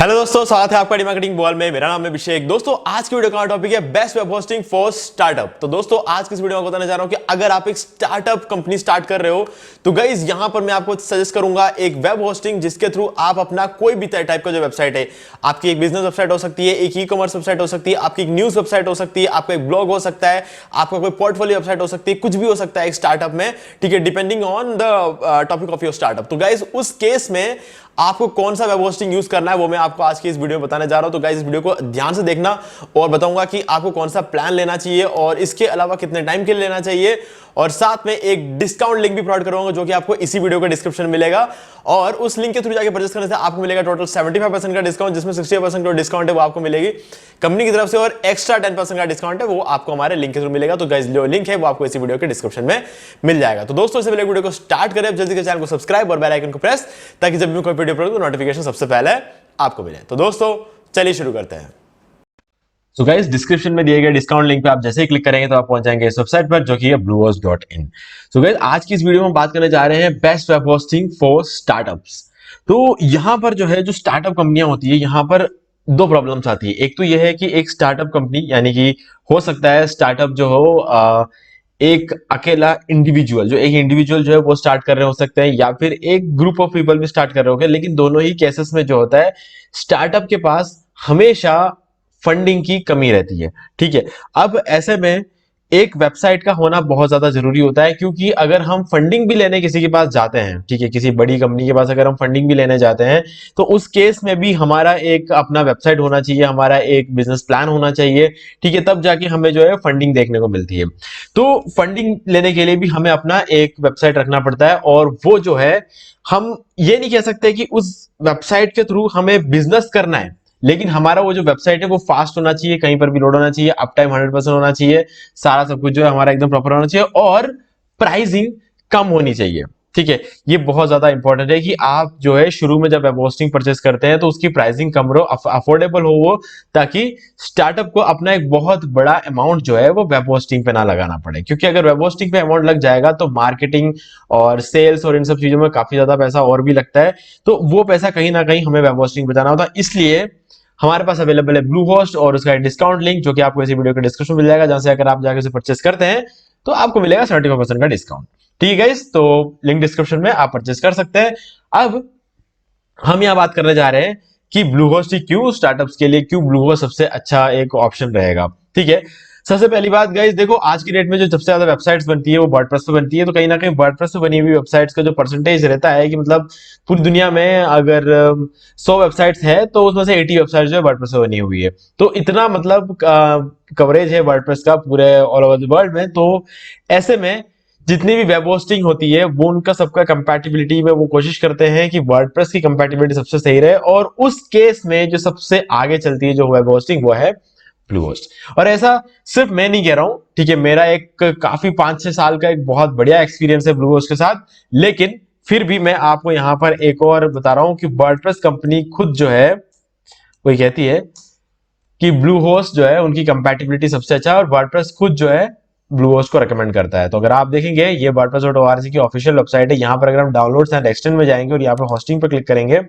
Hello दोस्तों, स्वागत है आपका मार्केटिंग बॉल में। मेरा नाम है अभिषेक। दोस्तों, आज की वीडियो का टॉपिक है best web hosting for startup. तो दोस्तों, आज की इस वीडियो में बताने जा रहा हूं कि अगर आप एक स्टार्टअप कंपनी स्टार्ट कर रहे हो तो गाइस यहां पर मैं आपको सजेस्ट करूंगा एक वेब होस्टिंग जिसके थ्रू आप अपना कोई भी टाइप का जो वेबसाइट है, आपकी एक बिजनेस वेबसाइट हो सकती है, एक ई कॉमर्स वेबसाइट हो सकती है, आपकी एक न्यूज वेबसाइट हो सकती है, आपका एक ब्लॉग हो सकता है, आपका कोई पोर्टफोलियो वेबसाइट हो सकती है, कुछ भी हो सकता है एक स्टार्टअप में, ठीक है, depending on the topic of your startup. तो गाइस उस केस में आपको कौन सा वेब होस्टिंग यूज करना है वो मैं आपको आज की इस वीडियो में बताने जा रहा हूं। तो गाइस इस वीडियो को ध्यान से देखना और बताऊंगा कि आपको कौन सा प्लान लेना चाहिए और इसके अलावा कितने टाइम के लिए लेना चाहिए, और साथ में एक डिस्काउंट लिंक भी प्रोवाइड करूंगा जो कि आपको इसी वीडियो के डिस्क्रिप्शन में मिलेगा। और उस लिंक के थ्रू जाके परचेस करने से आपको मिलेगा टोटल 75% का डिस्काउंट, जिसमें 60% का डिस्काउंट है वो आपको मिलेगी कंपनी की तरफ से, और एक्स्ट्रा 10% का डिस्काउंट है वो आपको हमारे लिंक के थ्रू मिलेगा। तो गाइस जो लिंक है वो आपको इसी वीडियो के डिस्क्रिप्शन में मिल जाएगा। तो दोस्तों, इससे पहले वीडियो को स्टार्ट करें, जल्दी से चैनल को सब्सक्राइब और बेल आइकन को प्रेस, ताकि जब भी कोई वीडियो अपलोड तो नोटिफिकेशन सबसे पहले आपको मिले। तो दोस्तों, चलिए शुरू करते हैं। सो गाइस, डिस्क्रिप्शन में दिए गए डिस्काउंट लिंक पे आप जैसे ही क्लिक करेंगे तो आप पहुंच जाएंगे इस वेबसाइट पर, जो कि है bluehost.in। सो गाइस, आज की इस वीडियो में हम बात करने जा रहे हैं best web hosting for startups. तो यहां पर जो है, जो स्टार्टअप कंपनियां होती है, यहां पर दो प्रॉब्लम्स आती है। एक तो यह है कि एक स्टार्टअप कंपनी, यानी कि हो सकता है स्टार्टअप जो हो एक अकेला इंडिविजुअल, जो एक इंडिविजुअल जो है वो स्टार्ट कर रहे हो सकते हैं, या फिर एक ग्रुप ऑफ पीपल भी स्टार्ट कर रहे होंगे। लेकिन दोनों ही केसेस में जो होता है, स्टार्टअप के पास हमेशा फंडिंग की कमी रहती है। ठीक है, अब ऐसे में एक वेबसाइट का होना बहुत ज्यादा जरूरी होता है, क्योंकि अगर हम फंडिंग भी लेने किसी के पास जाते हैं, ठीक है, किसी बड़ी कंपनी के पास अगर हम फंडिंग भी लेने जाते हैं, तो उस केस में भी हमारा एक अपना वेबसाइट होना चाहिए, हमारा एक बिजनेस प्लान होना चाहिए, ठीक है, तब जाके हमें जो है फंडिंग देखने को मिलती है। तो फंडिंग लेने के लिए भी हमें अपना एक वेबसाइट रखना पड़ता है, और वो जो है, हम ये नहीं कह सकते कि उस वेबसाइट के थ्रू हमें बिजनेस करना है, लेकिन हमारा वो जो वेबसाइट है वो फास्ट होना चाहिए, कहीं पर भी लोड होना चाहिए, अप टाइम 100% होना चाहिए, सारा सब कुछ जो है हमारा एकदम प्रॉपर होना चाहिए, और प्राइसिंग कम होनी चाहिए। ठीक है, ये बहुत ज्यादा इंपॉर्टेंट है कि आप जो है शुरू में जब वेब होस्टिंग परचेस करते हैं तो उसकी प्राइसिंग कम रहो, अफोर्डेबल हो वो, ताकि स्टार्टअप को अपना एक बहुत बड़ा अमाउंट जो है वो वेब होस्टिंग पे ना लगाना पड़े। क्योंकि अगर वेब होस्टिंग पे अमाउंट लग जाएगा तो मार्केटिंग और सेल्स और इन सब चीजों में काफी ज्यादा पैसा और भी लगता है, तो वो पैसा कहीं ना कहीं हमें वेब होस्टिंग बचाना होता है। इसलिए हमारे पास अवेलेबल है ब्लू होस्ट और उसका डिस्काउंट लिंक, जो कि आपको इसी वीडियो के डिस्क्रिप्शन में मिल जाएगा, जहां से अगर आप जाकर उसे परचेस करते हैं तो आपको मिलेगा 75% का डिस्काउंट। ठीक है गाइस, तो लिंक डिस्क्रिप्शन में आप परचेस कर सकते हैं। अब हम यहां बात करने जा रहे हैं कि ब्लू होस्ट क्यों स्टार्टअप्स के लिए, क्यों ब्लू होस्ट सबसे अच्छा एक ऑप्शन रहेगा। ठीक है, सबसे पहली बात गाइस, देखो आज की डेट में जो सबसे ज्यादा वेबसाइट्स बनती है वो वर्डप्रेस पे बनती है। तो कहीं ना कहीं वर्डप्रेस पे बनी हुई वेबसाइट्स का जो परसेंटेज रहता है कि मतलब पूरी दुनिया में अगर 100 वेबसाइट्स है तो उसमें से 80 वेबसाइट जो है वर्डप्रेस पे बनी हुई है। तो इतना मतलब कवरेज है वर्डप्रेस का पूरे ऑल ओवर द वर्ल्ड में। तो ऐसे में जितनी भी वेब होस्टिंग होती है वो उनका सबका कंपैटिबिलिटी में वो कोशिश करते हैं कि वर्डप्रेस की कंपैटिबिलिटी सबसे सही रहे, और उस केस में जो सबसे आगे चलती है जो वेब होस्टिंग वो है ब्लूहोस्ट। और ऐसा सिर्फ मैं नहीं कह रहा हूं, ठीक है, मेरा एक काफी 5-6 साल का एक बहुत बढ़िया एक्सपीरियंस है ब्लूहोस्ट के साथ। लेकिन फिर भी मैं आपको यहां पर एक और बता रहा हूं कि वर्डप्रेस कंपनी खुद जो है वो कहती है कि ब्लूहोस्ट जो है उनकी कंपैटिबिलिटी सबसे अच्छा है, और वर्डप्रेस खुद जो है ब्लूहोस्ट को रेकमेंड करता है। तो अगर आप देखेंगे, ये वर्डप्रेस.org की ऑफिशियल वेबसाइट है। यहाँ पर अगर हम डाउनलोड्स एंड एक्सटेंड में जाएंगे और यहाँ पर होस्टिंग पर क्लिक करेंगे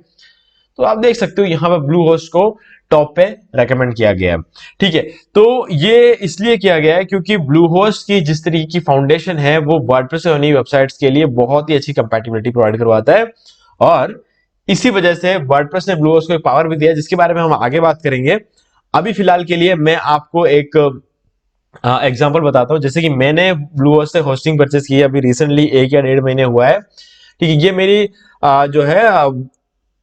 तो आप देख सकते हो यहाँ पर ब्लू होस्ट को टॉप पे रेकमेंड किया गया है। ठीक है, तो ये इसलिए किया गया है क्योंकि ब्लू होस्ट की जिस तरीके की फाउंडेशन है वो वर्डप्रेस से होनी वेबसाइट्स के लिए बहुत ही अच्छी कंपैटिबिलिटी प्रोवाइड करवाता है, और इसी वजह से वर्डप्रेस ने ब्लू होस्ट को एक पावर भी दिया, जिसके बारे में हम आगे बात करेंगे। अभी फिलहाल के लिए मैं आपको एक एग्जाम्पल बताता हूँ। जैसे कि मैंने ब्लू होस्ट से होस्टिंग परचेस की है अभी रिसेंटली, 1 या 1.5 महीने हुआ है। ठीक है, ये मेरी जो है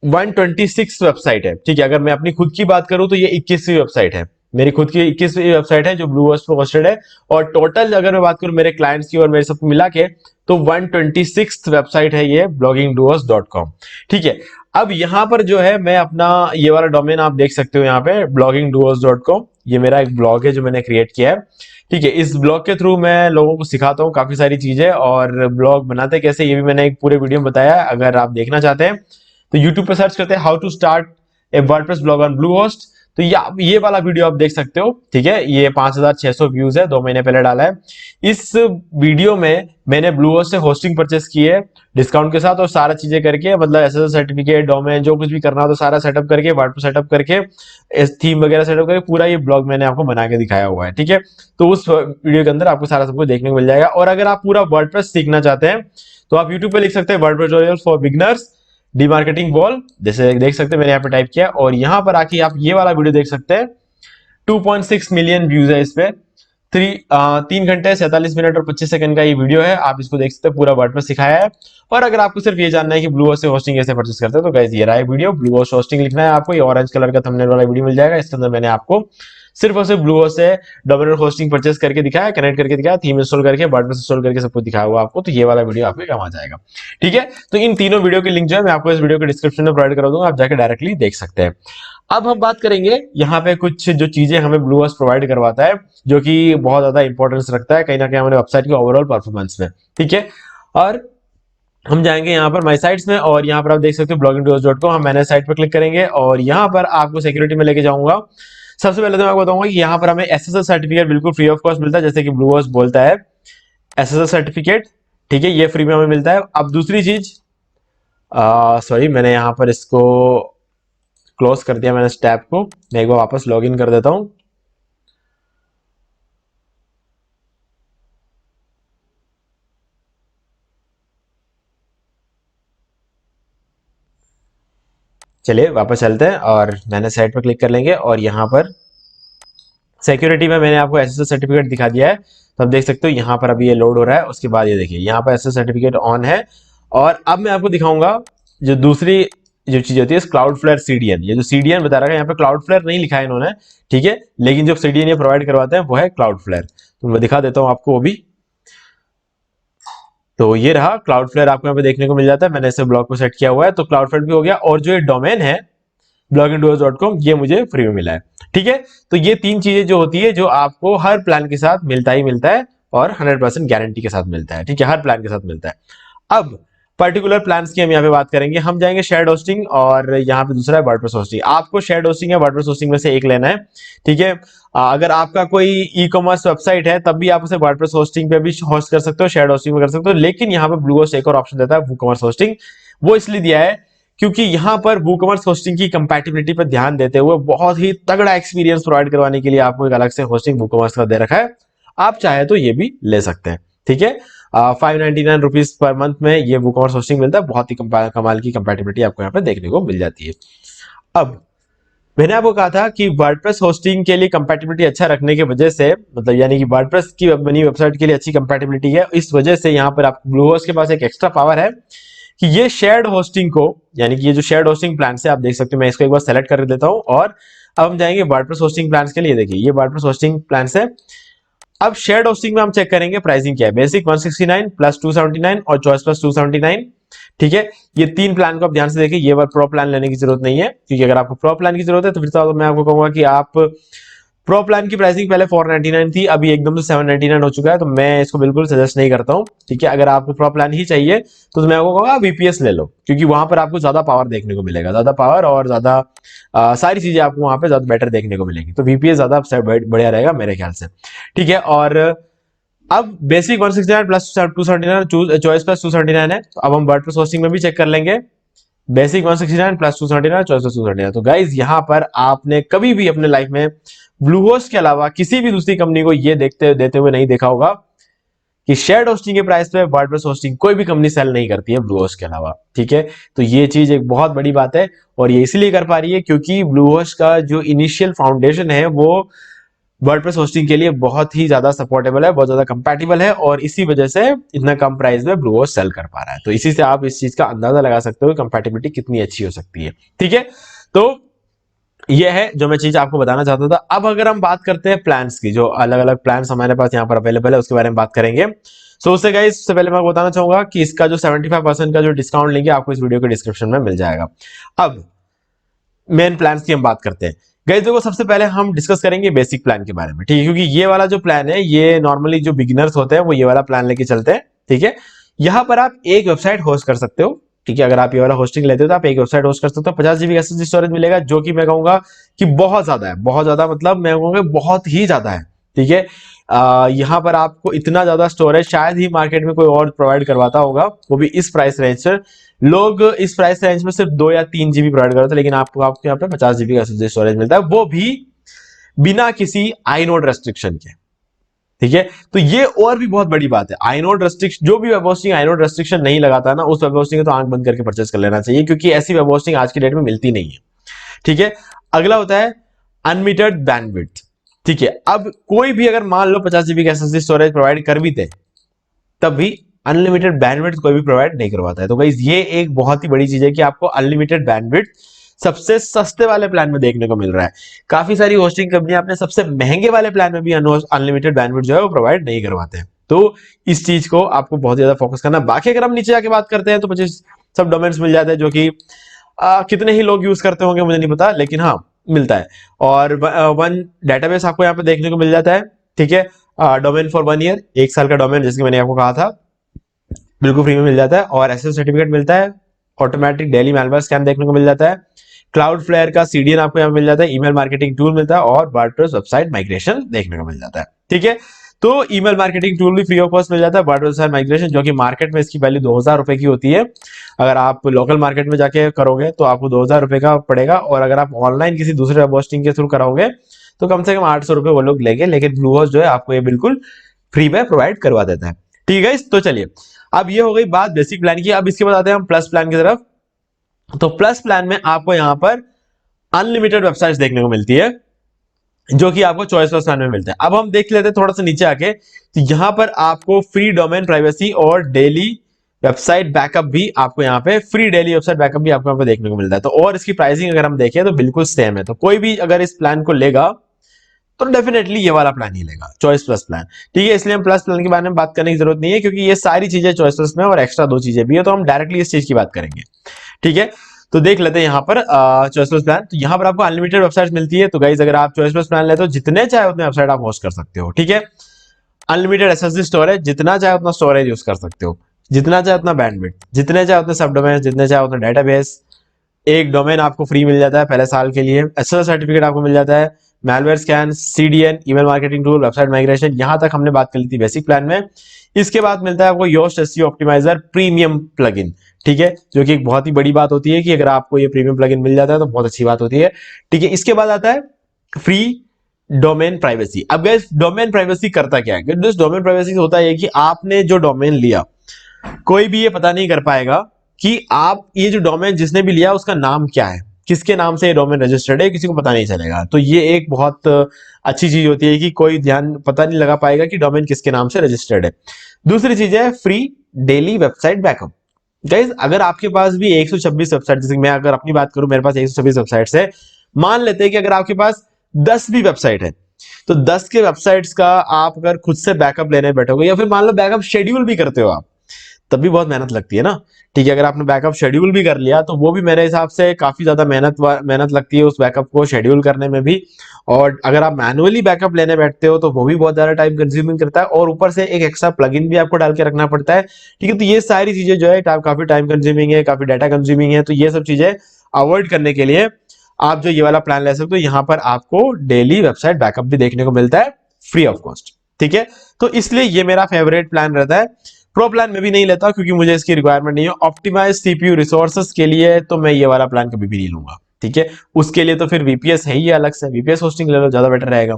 126 वेबसाइट है। ठीक है, अगर मैं अपनी खुद की बात करूं तो ये 21वीं वेबसाइट है, मेरी खुद की 21वीं वेबसाइट है जो ब्लू होस्ट पे होस्टेड है। और टोटल अगर मैं बात करूं मेरे क्लाइंट्स की और मेरे सब मिला के, तो 126 वेबसाइट है ये bloggingduos.com। ठीक है, अब यहां पर जो है मैं अपना ये वाला डोमेन आप देख सकते हो यहाँ पे bloggingduos.com, ये मेरा एक ब्लॉग है जो मैंने क्रिएट किया है। ठीक है, इस ब्लॉग के थ्रू मैं लोगों को सिखाता हूँ काफी सारी चीजें, और ब्लॉग बनाते कैसे ये भी मैंने एक पूरे वीडियो में बताया। अगर आप देखना चाहते हैं तो YouTube पे सर्च करते हैं how to start a WordPress blog on Bluehost, तो ये वाला वीडियो आप देख सकते हो, ठीक है। ये 5600 व्यूज है, 2 महीने पहले डाला है। इस वीडियो में मैंने ब्लूहोस्ट से होस्टिंग परचेस की है डिस्काउंट के साथ, और सारा चीजें करके, मतलब एसएसएल सर्टिफिकेट, डोमेन, जो कुछ भी करना हो तो सारा सेटअप करके, वर्डप्रेस सेटअप करके, थीम वगैरह सेटअप करके पूरा ये ब्लॉग मैंने आपको बना के दिखाया हुआ है, ठीक है। तो उस वीडियो के अंदर आपको सारा सब कुछ देखने को मिल जाएगा। और अगर आप पूरा वर्डप्रेस सीखना चाहते हैं तो आप यूट्यूब पे लिख सकते हैं WordPress tutorial for beginners demarketing wall, जैसे देख सकते हैं मैंने यहाँ पे टाइप किया, और यहाँ पर आके आप ये वाला वीडियो देख सकते हैं। 2.6 मिलियन व्यूज है इस पे। 3 घंटे 47 मिनट और 25 सेकंड का ये वीडियो है, आप इसको देख सकते हैं, पूरा वर्डप्रेस सिखाया है। और अगर आपको सिर्फ ये जानना है कि ब्लूहोस्ट से होस्टिंग कैसे परचेस करते हैं तो गाइस ये रहा है वीडियो। ब्लूहोस्ट होस्टिंग लिखना है आपको, ये ऑरेंज कलर का थंबनेल वाला वीडियो मिल जाएगा। इसके अंदर मैंने आपको सिर्फ और सिर्फ ब्लूहोस्ट से डोमेन होस्टिंग परचेस करके दिखाया, कनेक्ट करके दिखाया, थीम इंस्टॉल करके, वर्डप्रेस इंस्टॉल करके सब कुछ दिखाया हुआ आपको। तो ये वाला वीडियो आपके काम आ जाएगा, ठीक है। तो इन तीनों वीडियो की लिंक जो है मैं आपको इस वीडियो के डिस्क्रिप्शन में प्रोवाइड करा दूंगा, आप जाकर डायरेक्टली देख सकते हैं। अब हम बात करेंगे यहाँ पे कुछ जो चीजें हमें ब्लूहोस्ट प्रोवाइड करवाता है, जो कि बहुत ज्यादा इंपॉर्टेंस रखता है कहीं ना कहीं हमारे वेबसाइट की ओवरऑल परफॉर्मेंस में, ठीक है। और हम जाएंगे यहाँ पर माई साइट्स में, और यहाँ पर आप देख सकते हो bloggingdoers.com। हम मैनेज साइट पर क्लिक करेंगे और यहाँ पर आपको सिक्योरिटी में लेके जाऊंगा। सबसे पहले तो मैं आपको बताऊंगा कि यहाँ पर हमें एसएसएल सर्टिफिकेट बिल्कुल फ्री ऑफ कॉस्ट मिलता है, जैसे कि ब्लूहोस्ट बोलता है एसएसएल सर्टिफिकेट, ठीक है, ये फ्री में हमें मिलता है। अब दूसरी चीज, सॉरी मैंने यहाँ पर इसको क्लोज कर दिया, मैंने इस टैब को, मैं एक बार वापस लॉग इन कर देता हूं। चलिए वापस चलते हैं और मैंने साइट पर क्लिक कर लेंगे, और यहाँ पर सिक्योरिटी में मैंने आपको एसएसएल सर्टिफिकेट दिखा दिया है। तो आप देख सकते हो यहाँ पर अभी ये लोड हो रहा है। उसके बाद ये देखिए यहाँ पर एसएसएल सर्टिफिकेट ऑन है। और अब मैं आपको दिखाऊंगा जो दूसरी जो चीज होती है क्लाउडफ्लेयर सीडीएन। ये जो सीडीएन बता रहा है, यहाँ पे क्लाउडफ्लेयर नहीं लिखा है इन्होंने, ठीक है, लेकिन जो सीडीएन ये प्रोवाइड करवाते हैं वो है क्लाउडफ्लेयर। तो मैं दिखा देता हूँ आपको वो भी। तो ये रहा क्लाउडफ्लेयर, आपको यहाँ पे देखने को मिल जाता है। मैंने इसे ब्लॉग को सेट किया हुआ है, तो क्लाउडफ्लेयर भी हो गया। और जो ये डोमेन है bloggingdoers.com, ये मुझे फ्री में मिला है, ठीक है। तो ये तीन चीजें जो होती है, जो आपको हर प्लान के साथ मिलता ही मिलता है, और 100% गारंटी के साथ मिलता है, ठीक है, हर प्लान के साथ मिलता है। अब पर्टिकुलर प्लान्स की हम यहाँ पे बात करेंगे। हम जाएंगे शेयर्ड होस्टिंग, और यहाँ पे दूसरा है वर्डप्रेस होस्टिंग। आपको शेयर्ड होस्टिंग या वर्डप्रेस होस्टिंग में से एक लेना है, ठीक है। अगर आपका कोई ई कॉमर्स वेबसाइट है तब भी आप उसे वर्डप्रेस होस्टिंग पे भी होस्ट कर सकते हो, शेयर्ड होस्टिंग में कर सकते हो। लेकिन यहाँ पे ब्लूहोस्ट एक और ऑप्शन देता है, वूकॉमर्स होस्टिंग। वो इसलिए दिया है क्योंकि यहाँ पर वूकॉमर्स होस्टिंग की कंपैटिबिलिटी पर ध्यान देते हुए बहुत ही तगड़ा एक्सपीरियंस प्रोवाइड करवाने के लिए आपको एक अलग से होस्टिंग वूकॉमर्स का दे रखा है। आप चाहे तो ये भी ले सकते हैं, ठीक है। 599 रुपीज पर मंथ में ये वूकॉमर्स होस्टिंग मिलता है। बहुत ही कमाल की कंपैटिबिलिटी आपको यहाँ पे देखने को मिल जाती है। अब मैंने आपको कहा था कि वर्डप्रेस होस्टिंग के लिए कंपैटिबिलिटी अच्छा रखने की वजह से, मतलब यानी कि वर्डप्रेस की बनी वेबसाइट के लिए अच्छी कंपैटिबिलिटी है, इस वजह से यहाँ पर आप ब्लूहोस्ट के पास एक एक्स्ट्रा पावर है कि ये शेयर्ड होस्टिंग को, यानी कि ये जो शेयर्ड होस्टिंग प्लान है आप देख सकते हो, मैं इसको एक बार सेलेक्ट कर देता हूं। और अब हम जाएंगे वर्डप्रेस होस्टिंग प्लान के लिए। देखिए ये वर्डप्रेस होस्टिंग प्लान है। अब शेयर्ड होस्टिंग में हम चेक करेंगे प्राइसिंग क्या है। बेसिक 169 प्लस 279 और चॉइस प्लस 279, ठीक है। ये तीन प्लान को आप ध्यान से देखिए। ये प्रो प्लान लेने की जरूरत नहीं है, क्योंकि अगर आपको प्रो प्लान की जरूरत है तो फिर तो मैं आपको कहूंगा कि आप प्रो प्लान की प्राइसिंग पहले 499 थी, अभी एकदम से 799 हो चुका है, तो मैं इसको बिल्कुल सजेस्ट नहीं करता हूं, ठीक है। अगर आपको प्रो प्लान ही चाहिए तो मैं आपको कहूंगा वीपीएस ले लो, क्योंकि वहां पर आपको ज्यादा पावर देखने को मिलेगा, ज्यादा पावर और ज्यादा सारी चीजें आपको वहां पे ज्यादा बेटर देखने को मिलेगी। तो वीपीएस ज्यादा बढ़िया रहेगा मेरे ख्याल से, ठीक है। और अब बेसिक 169 प्लस 279 चॉइस प्लस 279 है। तो अब हम वर्डप्रेस होस्टिंग में भी चेक कर लेंगे। Basic 169 plus 279 choice plus 279। तो गाइज यहाँ पर आपने कभी भी अपने लाइफ में ब्लूहोस्ट के अलावा किसी भी दूसरी कंपनी को ये देते हुए नहीं देखा होगा कि शेयर्ड होस्टिंग के प्राइस पे वर्डप्रेस होस्टिंग कोई भी कंपनी सेल नहीं करती है ब्लूहोस्ट के अलावा, ठीक है। तो ये चीज एक बहुत बड़ी बात है, और ये इसलिए कर पा रही है क्योंकि ब्लूहोस्ट का जो इनिशियल फाउंडेशन है वो वर्डप्रेस होस्टिंग के लिए बहुत ही ज्यादा सपोर्टेबल है, बहुत ज्यादा कंपैटिबल है, और इसी वजह से इतना कम प्राइस में ब्लूहोस्ट सेल कर पा रहा है। तो इसी से आप इस चीज का अंदाजा लगा सकते हो कि कंपैटिबिलिटी कितनी अच्छी हो सकती है, ठीक है। तो ये है जो मैं चीज आपको बताना चाहता था। अब अगर हम बात करते हैं प्लान्स की, जो अलग अलग प्लान्स हमारे पास यहाँ पर अवेलेबल है उसके बारे में बात करेंगे। सो उससे गाइस सबसे पहले मैं बताना चाहूंगा कि इसका जो 75% का जो डिस्काउंट लेंगे आपको इस वीडियो के डिस्क्रिप्शन में मिल जाएगा। अब मेन प्लान्स की हम बात करते हैं गाइस। देखो सबसे पहले हम डिस्कस करेंगे बेसिक प्लान के बारे में, ठीक है, क्योंकि ये वाला जो प्लान है ये नॉर्मली जो बिगिनर्स होते हैं वो ये वाला प्लान लेके चलते हैं, ठीक है। यहाँ पर आप एक वेबसाइट होस्ट कर सकते हो, ठीक है, अगर आप ये वाला होस्टिंग लेते हो तो आप एक वेबसाइट होस्ट कर सकते हो, 50 जीबी एसएसडी स्टोरेज मिलेगा, जो कि मैं कहूंगा कि बहुत ज्यादा है, बहुत ज्यादा, मतलब मैं कहूंगा बहुत ही ज्यादा है। ठीक है, यहाँ पर आपको इतना ज्यादा स्टोरेज शायद ही मार्केट में कोई और प्रोवाइड करवाता होगा, वो भी इस प्राइस रेंज से। लोग इस प्राइस रेंज में सिर्फ 2 या 3 जीबी प्रोवाइड करते हैं, लेकिन आपको आपको यहाँ पे 50 जीबी का एसएसडी स्टोरेज मिलता है, वो भी बिना किसी आईनोड रेस्ट्रिक्शन के। ठीक है, तो ये और भी बहुत बड़ी बात है। आईनोड रेस्ट्रिक्शन, जो भी वेब होस्टिंग आईनोड रेस्ट्रिक्शन नहीं लगाता ना, उस वेब होस्टिंग को तो आंख बंद करके परचेस कर लेना चाहिए, क्योंकि ऐसी वेब होस्टिंग आज की डेट में मिलती नहीं है। ठीक है, अगला होता है अनलिमिटेड बैंडविड्थ। ठीक है, अब कोई भी अगर मान लो 50 जीबी का एसएसडी स्टोरेज प्रोवाइड कर भी दे, तब भी अनलिमिटेड बैंडविड्थ कोई भी प्रोवाइड नहीं करवाता है। तो गाइस ये एक बहुत ही बड़ी चीज है कि आपको अनलिमिटेड बैंडविड्थ सबसे सस्ते वाले प्लान में देखने को मिल रहा है। काफी सारी होस्टिंग कंपनियां अपने सबसे महंगे वाले प्लान में भी अनलिमिटेड बैंडविड्थ जो है वो प्रोवाइड नहीं करवाते हैं। तो इस चीज को आपको बहुत ज्यादा फोकस करना। बाकी अगर हम नीचे जाके बात करते हैं तो मुझे सब डोमेन्स मिल जाते हैं, जो कि कितने ही लोग यूज करते होंगे मुझे नहीं पता, लेकिन हाँ मिलता है। और वन डेटाबेस आपको यहाँ पे देखने को मिल जाता है। ठीक है, डोमेन फॉर 1 ईयर, 1 साल का डोमेन, जैसे मैंने आपको कहा था, बिल्कुल फ्री में मिल जाता है। और एसएसएल सर्टिफिकेट मिलता है, ऑटोमेटिक डेली मैलवेयर स्कैन देखने को मिल जाता है, क्लाउड फ्लेयर का सीडीएन आपको यहाँ मिल जाता है, ईमेल मार्केटिंग टूल मिलता है, और वर्डप्रेस वेबसाइट माइग्रेशन देखने को मिल जाता है। ठीक है, तो ईमेल मार्केटिंग टूल भी फ्री ऑफ कॉस्ट मिल जाता है, वर्डप्रेस वेबसाइट माइग्रेशन, जो कि मार्केट में इसकी वैल्यू 2000 रुपए की होती है। अगर आप लोकल मार्केट में जाके करोगे तो आपको 2000 रुपए का पड़ेगा, और अगर आप ऑनलाइन किसी दूसरे वेब होस्टिंग के थ्रू कराओगे तो कम से कम 800 रुपए वो लोग लेंगे, लेकिन ब्लूहोस्ट जो है आपको ये बिल्कुल फ्री में प्रोवाइड करवा देता है। ठीक है, तो चलिए, अब ये हो गई बात बेसिक प्लान की। अब इसके बाद आते हैं हम प्लस प्लान की तरफ। तो प्लस प्लान में आपको यहां पर अनलिमिटेड वेबसाइट्स देखने को मिलती है, जो कि आपको चॉइस प्लस प्लान में मिलता है। अब हम देख लेते हैं थोड़ा सा नीचे आके, तो यहां पर आपको फ्री डोमेन प्राइवेसी और डेली वेबसाइट बैकअप भी आपको यहाँ पे, फ्री डेली वेबसाइट बैकअप भी आपको यहाँ पे देखने को मिलता है। तो और इसकी प्राइसिंग अगर हम देखें तो बिल्कुल सेम है। तो कोई भी अगर इस प्लान को लेगा तो डेफिनेटली ये वाला प्लान ही लेगा, चॉइस प्लस प्लान। ठीक है, इसलिए हम प्लस प्लान के बारे में बात करने की जरूरत नहीं है, क्योंकि ये सारी चीजें चॉइस प्लस में और एक्स्ट्रा 2 चीजें भी है, तो हम डायरेक्टली इस चीज की बात करेंगे। ठीक है, तो देख लेते हैं यहाँ पर चॉइस प्लस प्लान। तो यहाँ पर आपको अनलिमिटेड वेबसाइट मिलती है। तो गाइस अगर आप चॉइस प्लस प्लान लेते हो, जितने चाहे उतने वेबसाइट आप होस्ट कर सकते हो। ठीक है, अनलिमिटेड एसएसडी स्टोरेज, जितना चाहे उतना स्टोरेज यूज कर सकते हो, जितना चाहे उतना बैंडविड्थ, जितने चाहे उतने सब डोमेन, जितने चाहे उतना डेटाबेस। एक डोमेन आपको फ्री मिल जाता है पहले साल के लिए, एसएसएल सर्टिफिकेट आपको मिल जाता है, malware scan, CDN, email marketing tool, website migration. यहां तक हमने बात कर ली थी बेसिक प्लान में। इसके बाद मिलता है आपको Yoast SEO optimizer premium plugin. ठीक है, जो कि एक बहुत ही बड़ी बात होती है कि अगर आपको ये प्रीमियम प्लगइन मिल जाता है तो बहुत अच्छी बात होती है। ठीक है, इसके बाद आता है फ्री डोमेन प्राइवेसी। अब गाइस डोमेन प्राइवेसी करता क्या है? डोमेन प्राइवेसी होता है कि आपने जो डोमेन लिया, कोई भी ये पता नहीं कर पाएगा कि आप ये जो डोमेन जिसने भी लिया उसका नाम क्या है, किसके नाम से ये डोमेन रजिस्टर्ड है, किसी को पता नहीं चलेगा। तो ये एक बहुत अच्छी चीज होती है कि कोई ध्यान पता नहीं लगा पाएगा कि डोमेन किसके नाम से रजिस्टर्ड है। दूसरी चीज है free daily website backup. Guys अगर आपके पास भी 126 वेबसाइट, जैसे मैं अगर अपनी बात करूं, मेरे पास 126 वेबसाइट्स है, मान लेते हैं कि अगर आपके पास 10 भी वेबसाइट है, तो 10 के वेबसाइट्स का आप अगर खुद से बैकअप लेने बैठोगे, या फिर मान लो बैकअप शेड्यूल भी करते हो आप, तब भी बहुत मेहनत लगती है ना। ठीक है, अगर आपने बैकअप शेड्यूल भी कर लिया तो वो भी मेरे हिसाब से काफी ज्यादा मेहनत लगती है उस बैकअप को शेड्यूल करने में भी। और अगर आप मैनुअली बैकअप लेने बैठते हो तो वो भी बहुत ज्यादा टाइम कंज्यूमिंग करता है, और ऊपर से एक एक्स्ट्रा प्लगइन भी आपको डाल के रखना पड़ता है। ठीक है, तो ये सारी चीजें जो है काफी टाइम कंज्यूमिंग है, काफी डाटा कंज्यूमिंग है। तो ये सब चीजें अवॉइड करने के लिए आप जो ये वाला प्लान ले सकते हो, यहाँ पर आपको डेली वेबसाइट बैकअप भी देखने को मिलता है फ्री ऑफ कॉस्ट। ठीक है, तो इसलिए ये मेरा फेवरेट प्लान रहता है। प्रो प्लान में भी नहीं लेता क्योंकि मुझे इसकी रिक्वायरमेंट नहीं है। ऑप्टिमाइज सीपीयू रिसोर्सेज के लिए तो मैं ये वाला प्लान कभी भी नहीं लूंगा। ठीक है, उसके लिए तो फिर वीपीएस है ही अलग से, वीपीएस होस्टिंग ले लो, ज्यादा बेटर रहेगा,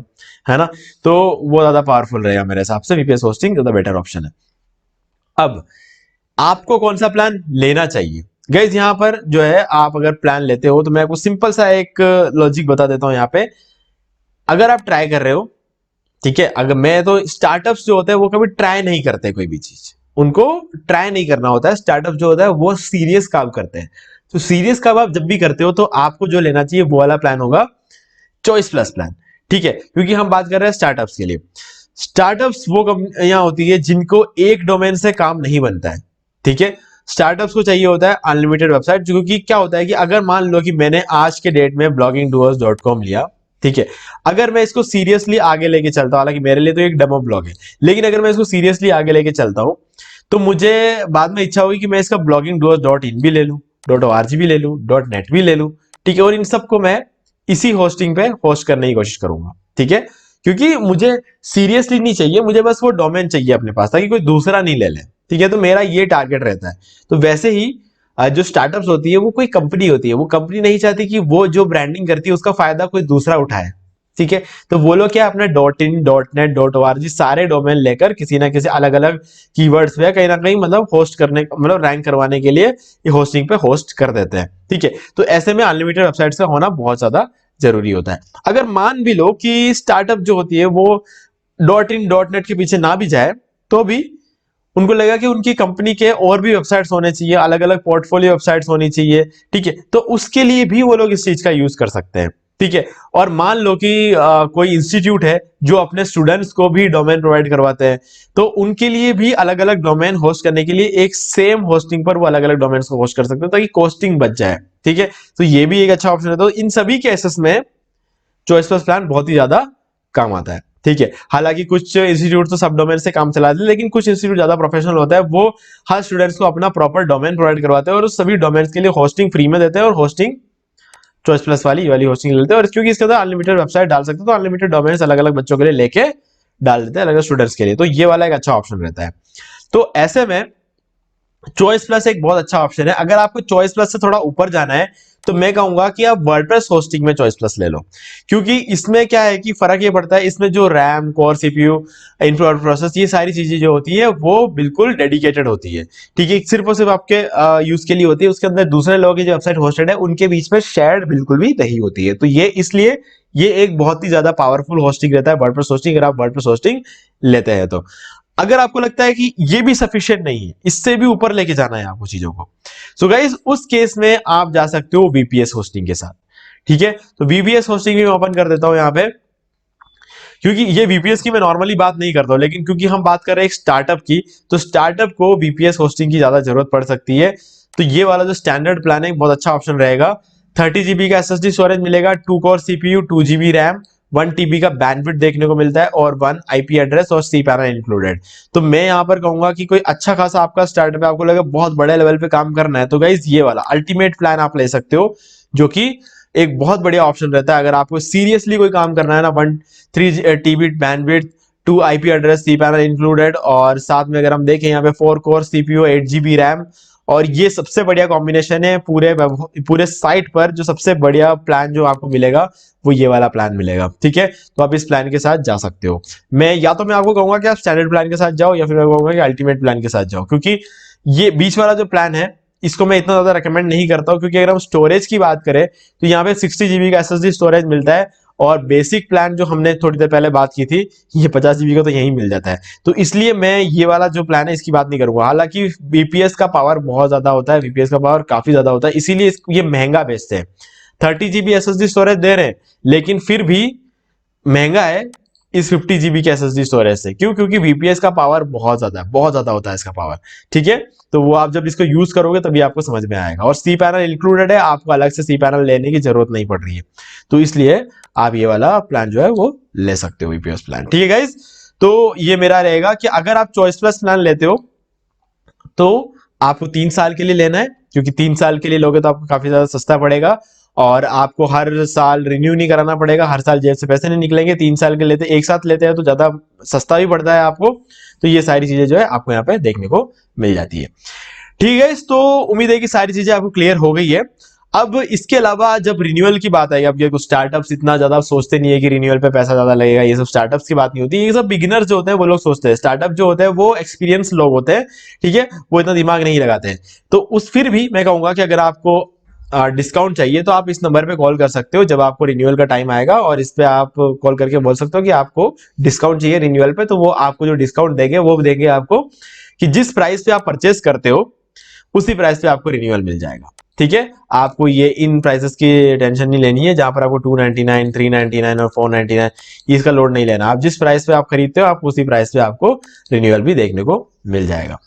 है ना। तो वो ज्यादा पावरफुल रहेगा मेरे हिसाब से, वीपीएस होस्टिंग ज्यादा बेटर ऑप्शन है। अब आपको कौन सा प्लान लेना चाहिए? गाइस यहाँ पर जो है आप अगर प्लान लेते हो तो मैं आपको सिंपल सा एक लॉजिक बता देता हूं। यहाँ पे अगर आप ट्राई कर रहे हो, ठीक है, अगर मैं तो स्टार्टअप्स जो होते हैं वो कभी ट्राई नहीं करते कोई भी चीज, उनको ट्राई नहीं करना होता है। स्टार्टअप जो होता है वो सीरियस काम करते हैं। तो सीरियस काम आप जब भी करते हो तो आपको जो लेना चाहिए वो वाला प्लान होगा चॉइस प्लस प्लान। ठीक है, क्योंकि हम बात कर रहे हैं स्टार्टअप्स के लिए। स्टार्टअप्स वो कंपनियां होती है जिनको एक डोमेन से काम नहीं बनता है। ठीक है, स्टार्टअप्स को चाहिए होता है अनलिमिटेड वेबसाइट, क्योंकि क्या होता है कि अगर मान लो कि मैंने आज के डेट में bloggingdoers.com लिया, ठीक है, अगर मैं इसको सीरियसली आगे लेके चलता हूं, हालांकि मेरे लिए तो एक डेमो ब्लॉग है, लेकिन अगर मैं इसको सीरियसली आगे लेके चलता हूं तो मुझे बाद में इच्छा होगी कि मैं इसका blogging.in भी ले लूं, .org भी ले लूं, .net भी ले लूं, ठीक है, और इन सबको मैं इसी होस्टिंग पे होस्ट करने की कोशिश करूंगा, ठीक है, क्योंकि मुझे सीरियसली नहीं चाहिए, मुझे बस वो डोमेन चाहिए अपने पास ताकि कोई दूसरा नहीं ले ले, ठीक है, तो मेरा ये टारगेट रहता है। तो वैसे ही जो स्टार्टअप्स होती है वो कोई कंपनी होती है, वो कंपनी नहीं चाहती कि वो जो ब्रांडिंग करती है उसका फायदा कोई दूसरा उठाए, ठीक है, तो वो लोग क्या अपने .in, .net, .org सारे डोमेन लेकर किसी ना किसी अलग अलग कीवर्ड्स पे कहीं ना कहीं मतलब होस्ट करने, मतलब रैंक करवाने के लिए ये होस्टिंग पे होस्ट कर देते हैं, ठीक है। तो ऐसे में अनलिमिटेड वेबसाइट्स का होना बहुत ज्यादा जरूरी होता है। अगर मान भी लो कि स्टार्टअप जो होती है वो .in, .net के पीछे ना भी जाए, तो भी उनको लगा कि उनकी कंपनी के और भी वेबसाइट्स होने चाहिए, अलग अलग पोर्टफोलियो वेबसाइट्स होनी चाहिए, ठीक है, तो उसके लिए भी वो लोग इस चीज का यूज कर सकते हैं, ठीक है। और मान लो कि कोई इंस्टीट्यूट है जो अपने स्टूडेंट्स को भी डोमेन प्रोवाइड करवाते हैं, तो उनके लिए भी अलग अलग डोमेन होस्ट करने के लिए एक सेम होस्टिंग पर वो अलग अलग डोमेन्स को होस्ट कर सकते हैं ताकि कॉस्टिंग बच जाए, ठीक है। तो ये भी एक अच्छा ऑप्शन है। तो इन सभी केसेस में चॉइस प्लस प्लान बहुत ही ज्यादा काम आता है, ठीक है। हालांकि कुछ इंस्टीट्यूट तो सब डोमेन से काम चलाते हैं, लेकिन कुछ इंस्टीट्यूट ज्यादा प्रोफेशनल होता है, वो हर स्टूडेंट्स को अपना प्रॉपर डोमेन प्रोवाइड करवाते हैं और उस सभी डोमेन्स के लिए होस्टिंग फ्री में देते हैं और होस्टिंग चॉइस प्लस वाली होस्टिंग लेते हैं। और क्योंकि इसके अंदर अनलिमिटेड वेबसाइट डाल सकते हैं, तो अनलिमिटेड डोमेन्स अलग अलग बच्चों के लिए लेके डाल देते हैं, अलग अलग स्टूडेंट्स के लिए, तो ये वाला एक अच्छा ऑप्शन रहता है। तो ऐसे में चॉइस प्लस एक बहुत अच्छा ऑप्शन है। अगर आपको चॉइस प्लस से थोड़ा ऊपर जाना है तो मैं कहूंगा कि आप वर्डप्रेस होस्टिंग में चॉइस प्लस ले लो, क्योंकि इसमें क्या है कि फर्क ये पड़ता है, इसमें जो RAM, core, CPU, infra process, ये सारी चीजें जो होती है वो बिल्कुल डेडिकेटेड होती है, ठीक है, सिर्फ और सिर्फ आपके यूज के लिए होती है। उसके अंदर दूसरे लोगों की जो वेबसाइट होस्टेड है उनके बीच में शेयर्ड बिल्कुल भी नहीं होती है। तो ये इसलिए ये एक बहुत ही ज्यादा पावरफुल होस्टिंग रहता है वर्डप्रेस होस्टिंग, अगर आप वर्डप्रेस होस्टिंग लेते हैं तो। अगर आपको लगता है कि ये भी सफिशिएंट नहीं है, इससे भी ऊपर लेके जाना है आपको चीजों को, सो गाइस उस केस में आप जा सकते हो वीपीएस होस्टिंग के साथ, ठीक है। तो वीपीएस होस्टिंग भी मैं ओपन कर देता हूं यहां पे, क्योंकि ये वीपीएस की मैं नॉर्मली बात नहीं करता हूं, लेकिन क्योंकि हम बात कर रहे हैं एक स्टार्टअप की, तो स्टार्टअप को वीपीएस होस्टिंग की ज्यादा जरूरत पड़ सकती है। तो ये वाला जो स्टैंडर्ड प्लान है बहुत अच्छा ऑप्शन रहेगा। 30 GB का एसएसडी स्टोरेज मिलेगा, 2 core CPU, 2 GB RAM, 1 TB का बैंडविड्थ देखने को मिलता है और 1 IP एड्रेस और सी पैनल इंक्लूडेड। तो मैं यहां पर कहूंगा कि कोई अच्छा खासा आपका स्टार्टअप है, आपको लगे बहुत बड़े लेवल पे काम करना है, तो गाइस ये वाला अल्टीमेट प्लान आप ले सकते हो, जो कि एक बहुत बढ़िया ऑप्शन रहता है। अगर आपको सीरियसली कोई काम करना है ना, 3 TB bandwidth, 2 IP address, cPanel included, और साथ में अगर हम देखें यहाँ पे 4 कोर सीपीयू, 8 GB रैम, और ये सबसे बढ़िया कॉम्बिनेशन है पूरे साइट पर। जो सबसे बढ़िया प्लान जो आपको मिलेगा वो ये वाला प्लान मिलेगा, ठीक है। तो आप इस प्लान के साथ जा सकते हो। मैं आपको कहूंगा कि आप स्टैंडर्ड प्लान के साथ जाओ, या फिर मैं कहूंगा कि अल्टीमेट प्लान के साथ जाओ, क्योंकि ये बीच वाला जो प्लान है इसको मैं इतना ज्यादा रेकमेंड नहीं करता हूं, क्योंकि अगर हम स्टोरेज की बात करें तो यहाँ पे 60 GB का एसएसडी स्टोरेज मिलता है, और बेसिक प्लान जो हमने थोड़ी देर पहले बात की थी ये 50 GB का तो यही मिल जाता है। तो इसलिए मैं ये वाला जो प्लान है इसकी बात नहीं करूंगा। हालांकि बीपीएस का पावर बहुत ज्यादा होता है, बीपीएस का पावर काफी ज्यादा होता है, इसीलिए ये महंगा बेचते हैं। 30 GB एसएसडी स्टोरेज दे रहे हैं, लेकिन फिर भी महंगा है इस 50 GB के एसएसडी स्टोरेज से। क्यों? क्योंकि VPS का पावर बहुत ज्यादा होता है इसका पावर, ठीक है। तो वो आप जब इसको यूज करोगे तभी आपको समझ में आएगा। और सी पैनल इंक्लूडेड है, आपको अलग से सी पैनल लेने की जरूरत नहीं पड़ रही है, तो इसलिए आप ये वाला प्लान जो है वो ले सकते हो, VPS प्लान, ठीक है गाइस। तो ये मेरा रहेगा कि अगर आप चॉइस प्लस प्लान लेते हो तो आपको 3 साल के लिए लेना है, क्योंकि 3 साल के लिए लोगे तो आपको काफी ज्यादा सस्ता पड़ेगा, और आपको हर साल रिन्यू नहीं कराना पड़ेगा, हर साल जेब से पैसे नहीं निकलेंगे। 3 साल के लेते एक साथ लेते हैं तो ज्यादा सस्ता भी पड़ता है आपको। तो ये सारी चीजें जो है आपको यहाँ पे देखने को मिल जाती है, ठीक है। तो उम्मीद है कि सारी चीजें आपको क्लियर हो गई है। अब इसके अलावा जब रिन्यूअल की बात आई, अब ये कुछ स्टार्टअप्स इतना ज्यादा सोचते नहीं है कि रिन्यूअल पे पैसा ज्यादा लगेगा, ये सब स्टार्टअप्स की बात नहीं होती। ये सब बिगिनर्स जो होते हैं वो लोग सोचते हैं। स्टार्टअप जो होते हैं वो एक्सपीरियंस लोग होते हैं, ठीक है, वो इतना दिमाग नहीं लगाते हैं। तो उस फिर भी मैं कहूंगा कि अगर आपको डिस्काउंट चाहिए तो आप इस नंबर पे कॉल कर सकते हो जब आपको रिन्यूअल का टाइम आएगा, और इस पे आप कॉल करके बोल सकते हो कि आपको डिस्काउंट चाहिए रिन्यूअल पे। तो वो आपको जो डिस्काउंट देंगे वो देंगे आपको कि जिस प्राइस पे आप परचेस करते हो उसी प्राइस पे आपको रिन्यूअल मिल जाएगा, ठीक है। आपको ये इन प्राइसेस की टेंशन नहीं लेनी है, जहां पर आपको 299, 399 और 499 इसका लोड नहीं लेना। आप जिस प्राइस पे आप खरीदते हो आप उसी प्राइस पे आपको रिन्यूअल भी देखने को मिल जाएगा,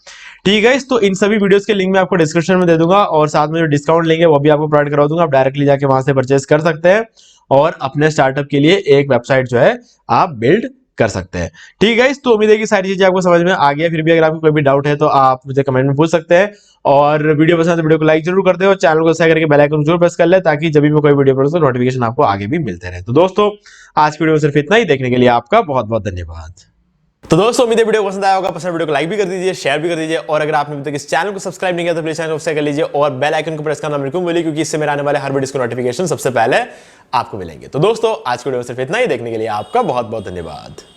ठीक है। तो इन सभी वीडियोस के लिंक मैं आपको डिस्क्रिप्शन में दे दूंगा, और साथ में जो डिस्काउंट लेंगे वो भी आपको प्रोवाइड करवा दूंगा। आप डायरेक्टली जाके वहां से परचेस कर सकते हैं और अपने स्टार्टअप के लिए एक वेबसाइट जो है आप बिल्ड कर सकते हैं। ठीक है, तो उम्मीद है कि सारी चीजें आपको समझ में आ गया। फिर भी अगर आपको कोई भी डाउट है तो आप मुझे कमेंट में पूछ सकते हैं, और वीडियो पसंद है तो वीडियो को लाइक जरूर कर दे और चैनल को सब्सक्राइब करके बेल आइकन जरूर प्रेस कर ले, ताकि जब भी मैं कोई वीडियो बनाऊं तो नोटिफिकेशन आपको आगे भी मिलते रहे। तो दोस्तों आज की वीडियो में सिर्फ इतना ही। देखने के लिए आपका बहुत बहुत धन्यवाद। तो दोस्तों उम्मीद है वीडियो पसंद आया होगा। पसंद वीडियो को लाइक भी कर दीजिए, शेयर भी कर दीजिए, और अगर आपने अभी तक इस चैनल को सब्सक्राइब नहीं किया तो प्लीज चैनल को सब्सक्राइब कर लीजिए और बेल आइकन को प्रेस करना बिल्कुल भूलिए, क्योंकि इससे मेरे आने वाले हर वीडियो के नोटिफिकेशन सबसे पहले आपको मिलेंगे। तो दोस्तों आज की वीडियो में सिर्फ इतना ही। देखने के लिए आपका बहुत बहुत धन्यवाद।